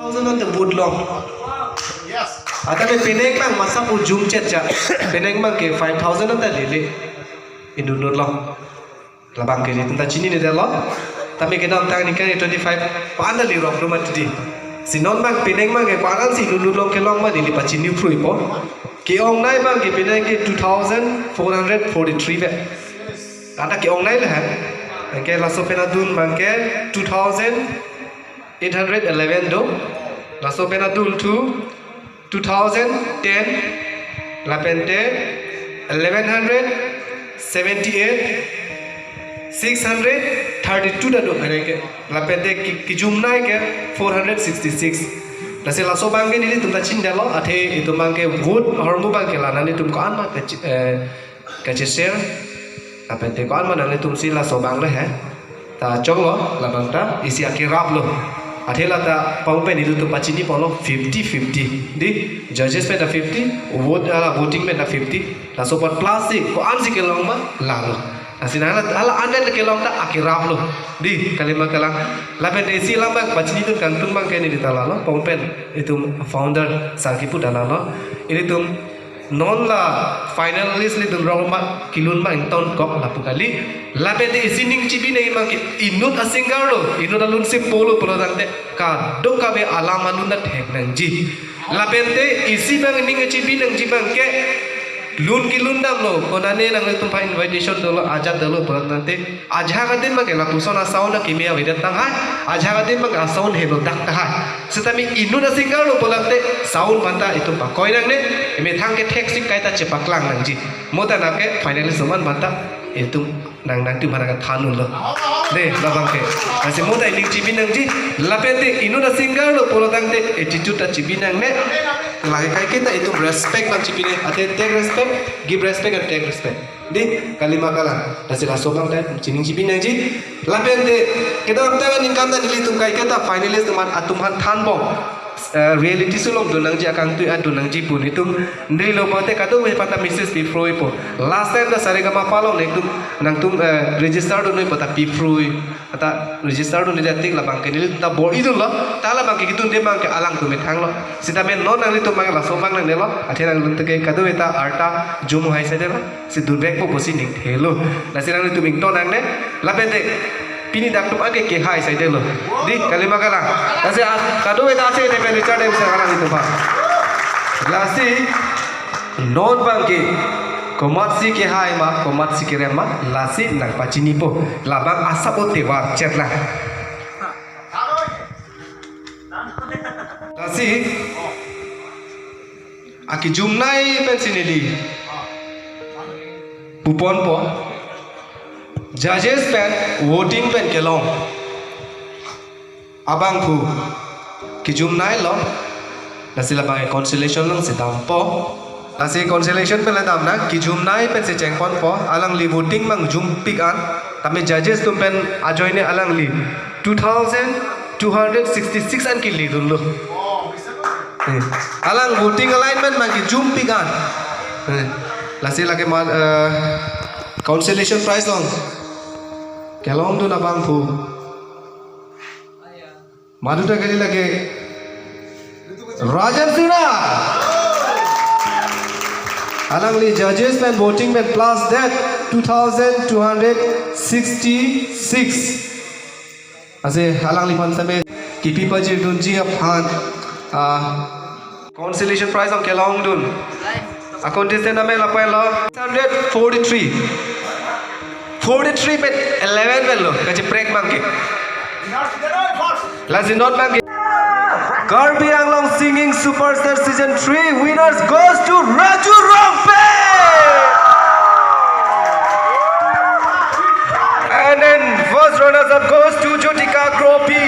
thousand the wood long. Ada me peneng bang masa ujung cecah peneng bang ke 5,000 anda lele indunur long. Labang ke ni tentang cini ni dah long. Tapi kita tentang ni kan 25 anda li rock rumah tadi. Sinon bang peneng bang ke kuaran si indunur long ke long mana ni pacin ni free po. Ke ong nai bang ke peneng ke 2,443 be. Ada ke ong nai lah. Ke laso penadun bang ke 2,811 do. Laso penadul tu 2010 lapente 1178 632 dah dok mereka lapente kijumnai ke 466 nasi laso bangke ni tumta cinta lo athe itu bangke wood hormu bangke lana ni tum ko an ma kache share lapente ko an ma nang tum si laso bang le hai ta chong lo la bangta isi akirap lo Adela ta pangpen itu tu pacini polo 50-50 di judges pe ta 50 voting pe ta 50 la support plastic ko ansi ke long ma lang asina ala anda ke long ta akirap lo di kalima kalang la pe desi lang bang pacini tu kantung bang ke ni ditala lo pangpen itu founder Sakipu dalalo ini tu non la finalist ni tu roma kilun ma inton kok la pukali lapete isining cibi nei mangke inut asingaro inut alun se polo prodante ka doka be alamanun da thek nangji lapete isi bang ning cibi nang jibang ke lun kilun dam lo konane nang tum pa invitation dolo aja dolo prodante aja kadin mangke la pusona sauna kimia vedat tangha aja kadin mangke saun hebo dak tangha setami inut asingaro polante saun manta itu pa koinang ne eme thang ke thek sik kaita chepaklang nangji mota nake finalist zaman manta itu nang tu marang thanun lo de labang ke ase moda ining cibi nang ji lapete inu da singar lo polo tang te attitude ta cibi nang ne lagi kai kita itu respect bang cibi ne ate take respect give respect and take respect de kalima kala dasi la sobang ta cining cibi nang ji lapete kita amta ningkam da nili tum kai kita finalist man atumhan than bong reality sulong donang ji akang tu donang ji pun itu ndri lo pote katu me pata mrs pifroi po last time da sare gama palo ne tum nang tum register do noi pata pifroi ata register do le tik la bangke ni ta bor idun lo ta la bangke kitun de bangke alang tu me thang lo sita me non nang li tu mang la so bang nang ne lo athe nang lunt ke kadu eta arta jum hai sa de lo si durbek po bosi ning thelo la sirang li tu ming to nang ne la bende Pini dak tu age ke hai sai delo di kalima kala ase kado eta ase ne pe richard em se kala itu pa lasi non bangke komatsi ke hai ma komatsi ke rema lasi nang pacini po labang asap o tewar chetla lasi aki jumnai pensinili pupon po Judges pen voting pen kelong abang pu kijum nai lo nasi labang consolation lang si dampo nasi consolation pen la dam na kijum nai pen si chengpon po alang li voting mang jum pick an tame judges tum pen ajoine alang li 2,266 an ki li dun lo alang voting alignment mang ki jum pick an nasi lage consolation prize long kelong tu na bang pu madu ta kali lage Rajan Sina alang li judges pen voting pen plus that 2,266 ase alang li pantame kipi paji dun ji aphan consolation prize on kelong dun a contestant name la pai lo 43 पे 11 पे लो कचे ब्रेक मांगे लाजिन नॉट मांगे Karbi Anglong Singing Superstar Season 3 winners goes to Raju Rompe and then first runners up goes to Jyotika Kropi.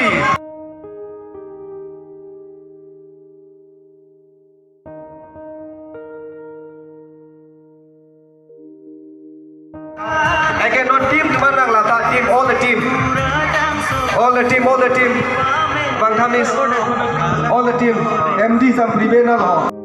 I cannot team to Manang Lata team, all the team. Bang Thamis, all the team. MD some Pribena.